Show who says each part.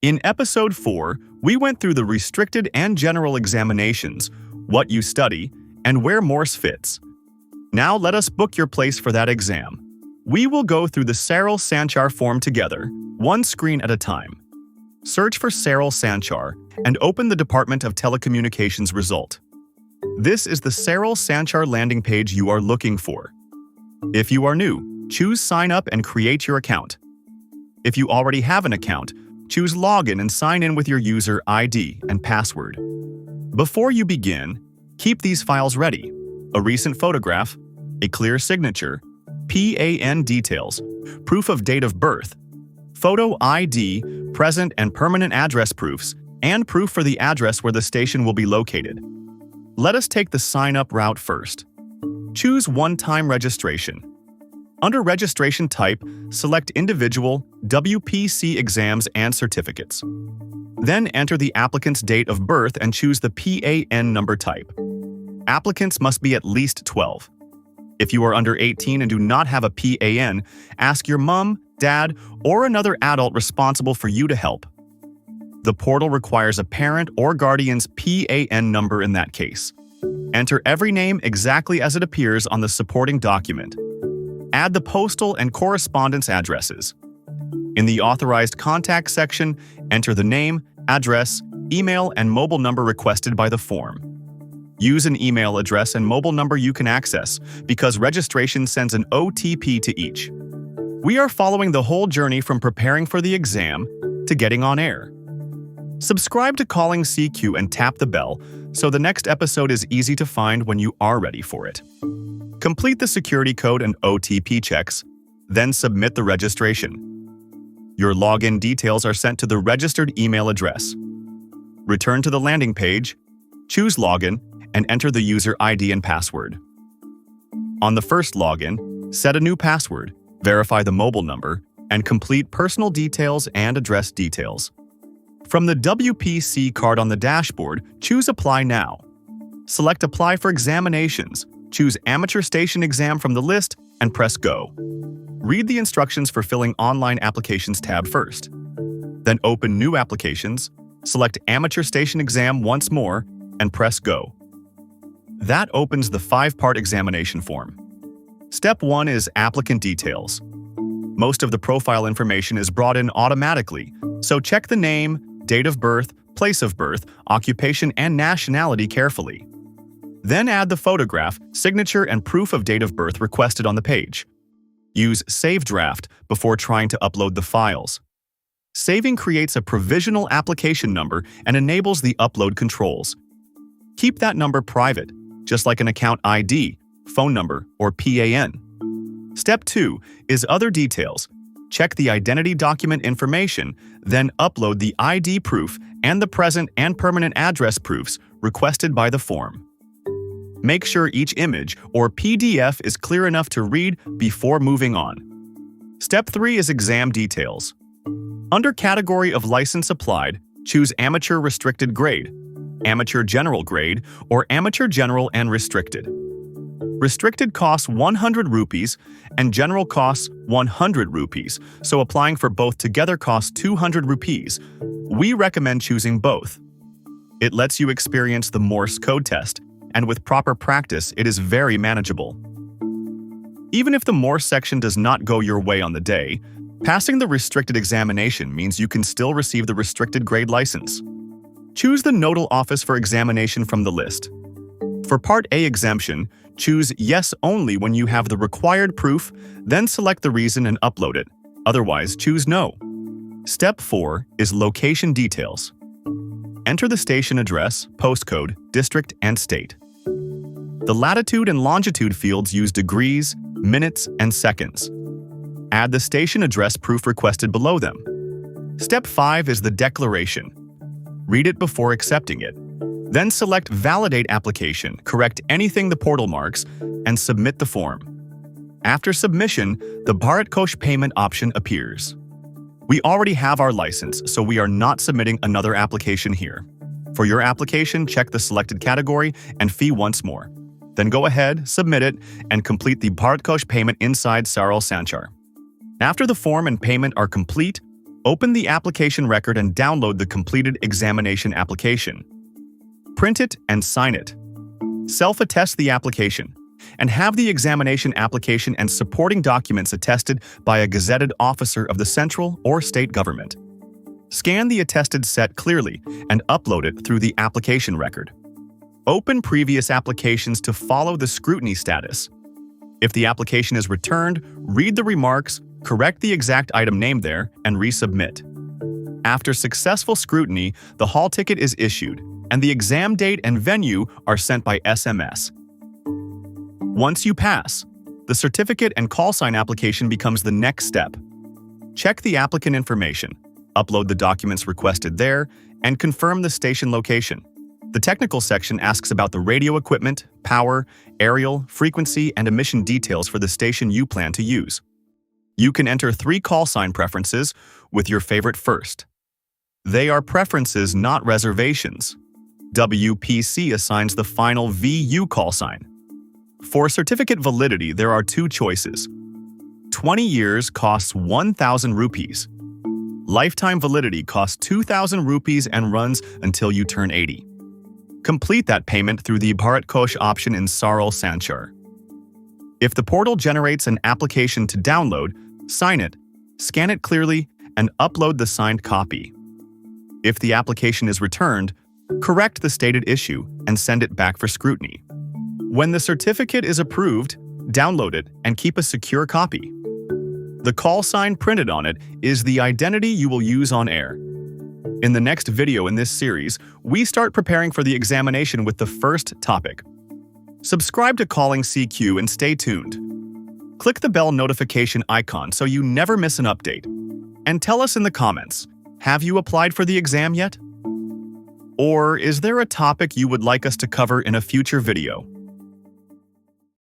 Speaker 1: In Episode 4, we went through the restricted and general examinations, what you study, and where Morse fits. Now let us book your place for that exam. We will go through the Saral Sanchar form together, one screen at a time. Search for Saral Sanchar and open the Department of Telecommunications result. This is the Saral Sanchar landing page you are looking for. If you are new, choose Sign Up and create your account. If you already have an account, choose Login and sign in with your user ID and password. Before you begin, keep these files ready: a recent photograph, a clear signature, PAN details, proof of date of birth, photo ID, present and permanent address proofs, and proof for the address where the station will be located. Let us take the sign-up route first. Choose one-time registration. Under Registration Type, select Individual, WPC Exams and Certificates. Then enter the applicant's date of birth and choose the PAN number type. Applicants must be at least 12. If you are under 18 and do not have a PAN, ask your mom, dad, or another adult responsible for you to help. The portal requires a parent or guardian's PAN number in that case. Enter every name exactly as it appears on the supporting document. Add the postal and correspondence addresses. In the Authorized Contact section, enter the name, address, email, and mobile number requested by the form. Use an email address and mobile number you can access, because registration sends an OTP to each. We are following the whole journey from preparing for the exam to getting on air. Subscribe to Calling CQ and tap the bell so the next episode is easy to find when you are ready for it. Complete the security code and OTP checks, then submit the registration. Your login details are sent to the registered email address. Return to the landing page, choose Login, and enter the user ID and password. On the first login, set a new password, verify the mobile number, and complete personal details and address details. From the WPC card on the dashboard, choose Apply Now. Select Apply for Examinations, choose Amateur Station Exam from the list, and press Go. Read the instructions for filling Online Applications tab first. Then open New Applications, select Amateur Station Exam once more, and press Go. That opens the 5-part examination form. Step 1 is Applicant Details. Most of the profile information is brought in automatically, so check the name, date of birth, place of birth, occupation, and nationality carefully. Then add the photograph, signature, and proof of date of birth requested on the page. Use Save Draft before trying to upload the files. Saving creates a provisional application number and enables the upload controls. Keep that number private, just like an account ID, phone number, or PAN. Step 2 is Other Details. Check the identity document information, then upload the ID proof and the present and permanent address proofs requested by the form. Make sure each image or PDF is clear enough to read before moving on. Step 3 is Exam Details. Under Category of License Applied, choose Amateur Restricted Grade, Amateur General Grade, or Amateur General and Restricted. Restricted costs 100 rupees and General costs 100 rupees, so applying for both together costs 200 rupees. We recommend choosing both. It lets you experience the Morse code test, and with proper practice, it is very manageable. Even if the Morse section does not go your way on the day, passing the restricted examination means you can still receive the restricted grade license. Choose the nodal office for examination from the list. For Part A exemption, choose Yes only when you have the required proof, then select the reason and upload it. Otherwise, choose No. Step 4 is Location Details. Enter the station address, postcode, district, and state. The latitude and longitude fields use degrees, minutes, and seconds. Add the station address proof requested below them. Step 5 is the declaration. Read it before accepting it. Then select Validate Application, correct anything the portal marks, and submit the form. After submission, the Bharat Kosh payment option appears. We already have our license, so we are not submitting another application here. For your application, check the selected category and fee once more. Then go ahead, submit it, and complete the Bharat Kosh payment inside Saral Sanchar. After the form and payment are complete, Open the application record and download the completed examination application. Print it and sign it. Self-attest the application, and have the examination application and supporting documents attested by a gazetted officer of the central or state government. Scan the attested set clearly and upload it through the application record. Open previous applications to follow the scrutiny status. If the application is returned, read the remarks, correct the exact item named there, and resubmit. After successful scrutiny, the hall ticket is issued, and the exam date and venue are sent by SMS. Once you pass, the certificate and call sign application becomes the next step. Check the applicant information, upload the documents requested there, and confirm the station location. The technical section asks about the radio equipment, power, aerial, frequency, and emission details for the station you plan to use. You can enter 3 call sign preferences with your favorite first. They are preferences, not reservations. WPC assigns the final VU call sign. For certificate validity, there are 2 choices. 20 years costs 1,000 rupees. Lifetime validity costs 2,000 rupees and runs until you turn 80. Complete that payment through the Bharat Kosh option in Saral Sanchar. If the portal generates an application to download, sign it, scan it clearly, and upload the signed copy. If the application is returned, correct the stated issue and send it back for scrutiny. When the certificate is approved, download it and keep a secure copy. The call sign printed on it is the identity you will use on air. In the next video in this series, we start preparing for the examination with the first topic. Subscribe to Calling CQ and stay tuned. Click the bell notification icon so you never miss an update. And tell us in the comments, have you applied for the exam yet? Or is there a topic you would like us to cover in a future video?